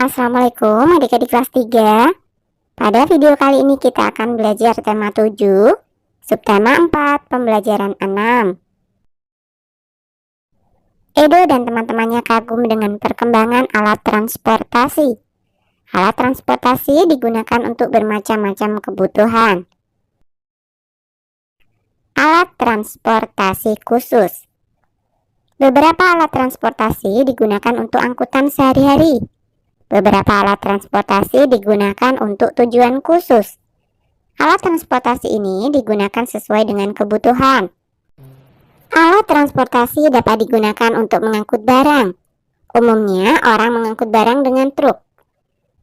Assalamualaikum adik-adik kelas 3. Pada video kali ini kita akan belajar tema 7, subtema 4, pembelajaran 6. Edo dan teman-temannya kagum dengan perkembangan alat transportasi. Alat transportasi digunakan untuk bermacam-macam kebutuhan. Alat transportasi khusus. Beberapa alat transportasi digunakan untuk angkutan sehari-hari. Beberapa alat transportasi digunakan untuk tujuan khusus. Alat transportasi ini digunakan sesuai dengan kebutuhan. Alat transportasi dapat digunakan untuk mengangkut barang. Umumnya, orang mengangkut barang dengan truk.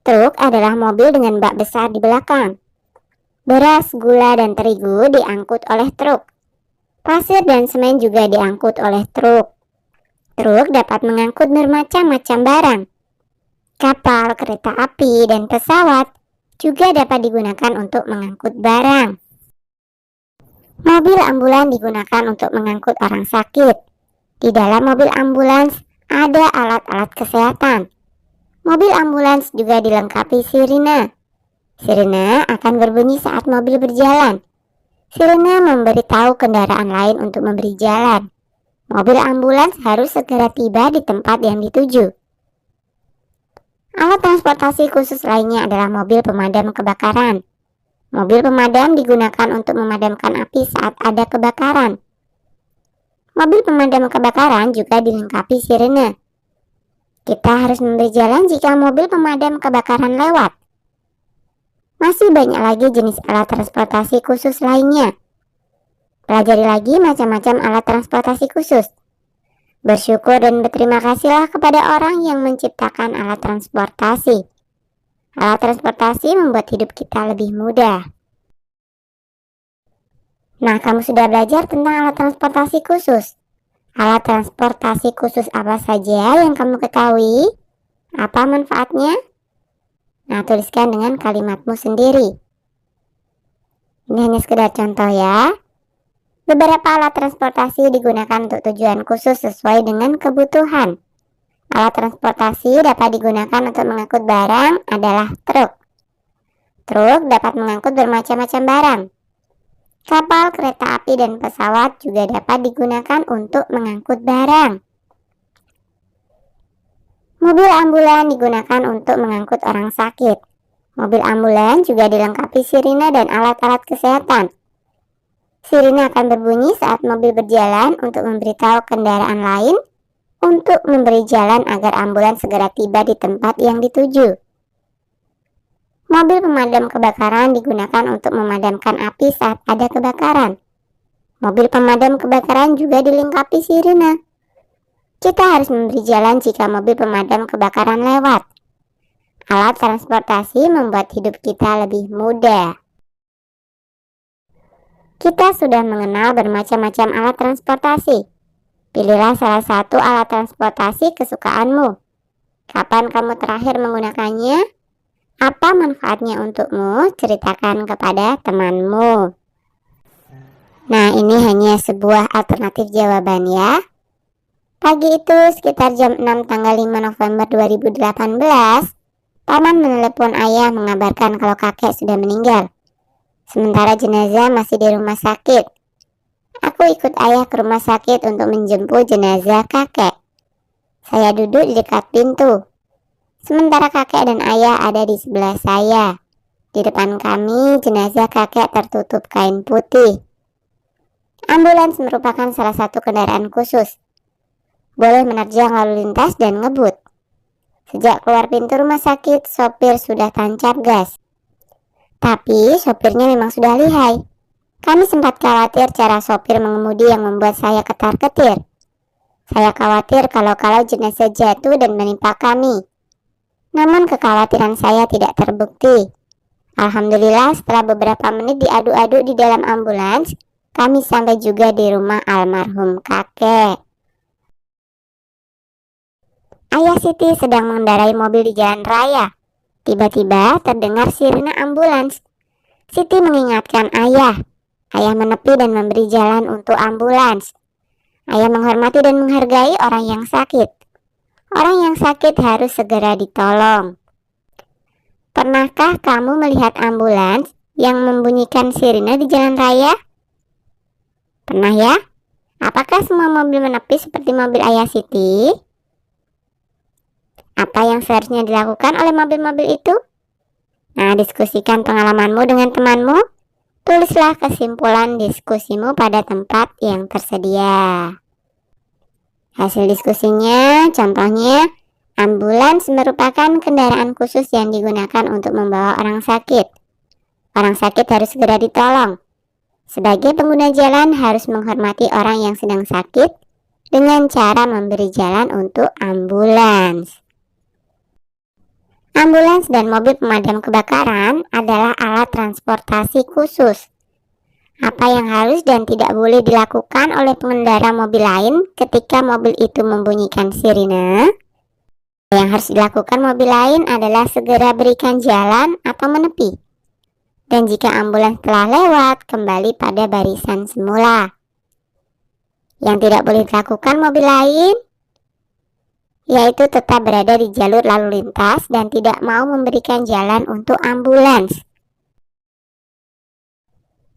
Truk adalah mobil dengan bak besar di belakang. Beras, gula, dan terigu diangkut oleh truk. Pasir dan semen juga diangkut oleh truk. Truk dapat mengangkut bermacam-macam barang. Kapal, kereta api, dan pesawat juga dapat digunakan untuk mengangkut barang. Mobil ambulan digunakan untuk mengangkut orang sakit. Di dalam mobil ambulans ada alat-alat kesehatan. Mobil ambulans juga dilengkapi sirine. Sirine akan berbunyi saat mobil berjalan. Sirine memberitahu kendaraan lain untuk memberi jalan. Mobil ambulans harus segera tiba di tempat yang dituju. Alat transportasi khusus lainnya adalah mobil pemadam kebakaran. Mobil pemadam digunakan untuk memadamkan api saat ada kebakaran. Mobil pemadam kebakaran juga dilengkapi sirene. Kita harus memberi jalan jika mobil pemadam kebakaran lewat. Masih banyak lagi jenis alat transportasi khusus lainnya. Pelajari lagi macam-macam alat transportasi khusus. Bersyukur dan berterima kasihlah kepada orang yang menciptakan alat transportasi. Alat transportasi membuat hidup kita lebih mudah. Nah, kamu sudah belajar tentang alat transportasi khusus. Alat transportasi khusus apa saja yang kamu ketahui? Apa manfaatnya? Nah, tuliskan dengan kalimatmu sendiri. Ini hanya sekedar contoh ya. Beberapa alat transportasi digunakan untuk tujuan khusus sesuai dengan kebutuhan. Alat transportasi dapat digunakan untuk mengangkut barang adalah truk. Truk dapat mengangkut bermacam-macam barang. Kapal, kereta api, dan pesawat juga dapat digunakan untuk mengangkut barang. Mobil ambulan digunakan untuk mengangkut orang sakit. Mobil ambulan juga dilengkapi sirine dan alat-alat kesehatan. Sirine akan berbunyi saat mobil berjalan untuk memberitahu kendaraan lain untuk memberi jalan agar ambulans segera tiba di tempat yang dituju. Mobil pemadam kebakaran digunakan untuk memadamkan api saat ada kebakaran. Mobil pemadam kebakaran juga dilengkapi sirine. Kita harus memberi jalan jika mobil pemadam kebakaran lewat. Alat transportasi membuat hidup kita lebih mudah. Kita sudah mengenal bermacam-macam alat transportasi. Pilihlah salah satu alat transportasi kesukaanmu. Kapan kamu terakhir menggunakannya? Apa manfaatnya untukmu? Ceritakan kepada temanmu. Nah, ini hanya sebuah alternatif jawaban ya. Pagi itu sekitar jam 6 tanggal 5 November 2018, paman menelepon ayah mengabarkan kalau kakek sudah meninggal. Sementara jenazah masih di rumah sakit. Aku ikut ayah ke rumah sakit untuk menjemput jenazah kakek. Saya duduk di dekat pintu. Sementara kakek dan ayah ada di sebelah saya. Di depan kami, jenazah kakek tertutup kain putih. Ambulans merupakan salah satu kendaraan khusus. Boleh menerjang lalu lintas dan ngebut. Sejak keluar pintu rumah sakit, sopir sudah tancap gas. Tapi sopirnya memang sudah lihai. Kami sempat khawatir cara sopir mengemudi yang membuat saya ketar-ketir. Saya khawatir kalau jenazah jatuh dan menimpa kami. Namun kekhawatiran saya tidak terbukti. Alhamdulillah setelah beberapa menit diadu-adu di dalam ambulans, kami sampai juga di rumah almarhum kakek. Ayah Siti sedang mengendarai mobil di jalan raya. Tiba-tiba terdengar sirine ambulans. Siti mengingatkan ayah. Ayah menepi dan memberi jalan untuk ambulans. Ayah menghormati dan menghargai orang yang sakit. Orang yang sakit harus segera ditolong. Pernahkah kamu melihat ambulans yang membunyikan sirine di jalan raya? Pernah ya? Apakah semua mobil menepi seperti mobil Ayah Siti? Apa yang seharusnya dilakukan oleh mobil-mobil itu? Nah, diskusikan pengalamanmu dengan temanmu. Tulislah kesimpulan diskusimu pada tempat yang tersedia. Hasil diskusinya, contohnya, ambulans merupakan kendaraan khusus yang digunakan untuk membawa orang sakit. Orang sakit harus segera ditolong. Sebagai pengguna jalan harus menghormati orang yang sedang sakit dengan cara memberi jalan untuk ambulans. Ambulans dan mobil pemadam kebakaran adalah alat transportasi khusus. Apa yang harus dan tidak boleh dilakukan oleh pengendara mobil lain ketika mobil itu membunyikan sirine? Yang harus dilakukan mobil lain adalah segera berikan jalan atau menepi. Dan jika ambulans telah lewat, kembali pada barisan semula. Yang tidak boleh dilakukan mobil lain, yaitu tetap berada di jalur lalu lintas dan tidak mau memberikan jalan untuk ambulans.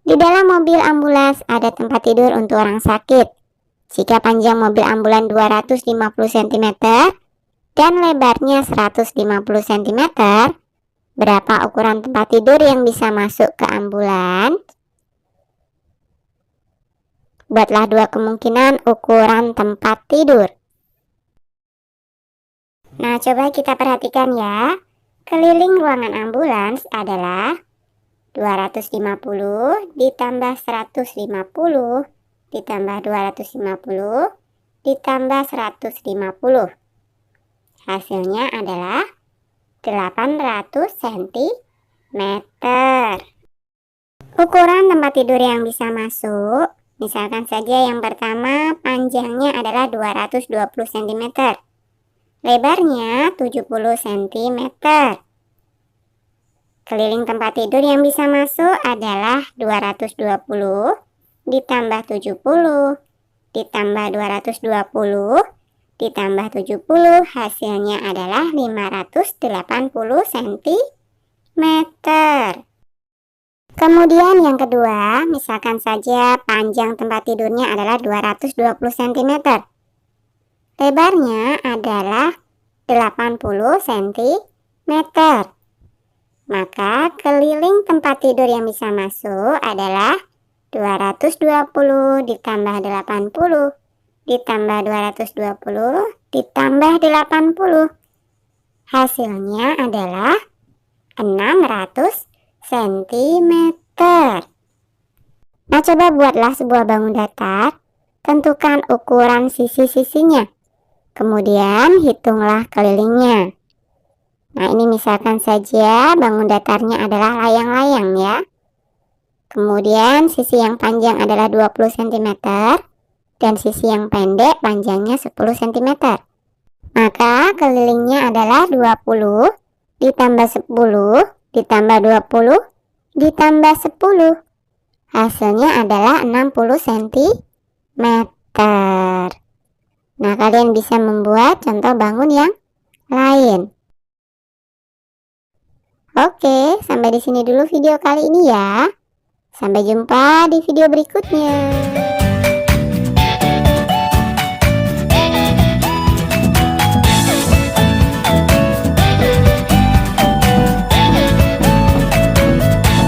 Di dalam mobil ambulans ada tempat tidur untuk orang sakit. Jika panjang mobil ambulans 250 cm dan lebarnya 150 cm, berapa ukuran tempat tidur yang bisa masuk ke ambulans? Buatlah dua kemungkinan ukuran tempat tidur. Nah, coba kita perhatikan ya. Keliling ruangan ambulans adalah 250 ditambah 150 ditambah 250 ditambah 150. Hasilnya adalah 800 cm. Ukuran tempat tidur yang bisa masuk, misalkan saja yang pertama panjangnya adalah 220 cm, lebarnya 70 cm. Keliling tempat tidur yang bisa masuk adalah 220 ditambah 70 ditambah 220 ditambah 70, hasilnya adalah 580 cm. Kemudian yang kedua, misalkan saja panjang tempat tidurnya adalah 220 cm. Lebarnya adalah 80 cm. Maka keliling tempat tidur yang bisa masuk adalah 220 ditambah 80 ditambah 220 ditambah 80. Hasilnya adalah 600 cm. Nah, coba buatlah sebuah bangun datar. Tentukan ukuran sisi-sisinya. Kemudian hitunglah kelilingnya. Nah, ini misalkan saja bangun datarnya adalah layang-layang ya. Kemudian sisi yang panjang adalah 20 cm. Dan sisi yang pendek panjangnya 10 cm. Maka kelilingnya adalah 20 ditambah 10 ditambah 20 ditambah 10. Hasilnya adalah 60 cm. Nah, kalian bisa membuat contoh bangun yang lain. Oke, sampai di sini dulu video kali ini ya. Sampai jumpa di video berikutnya.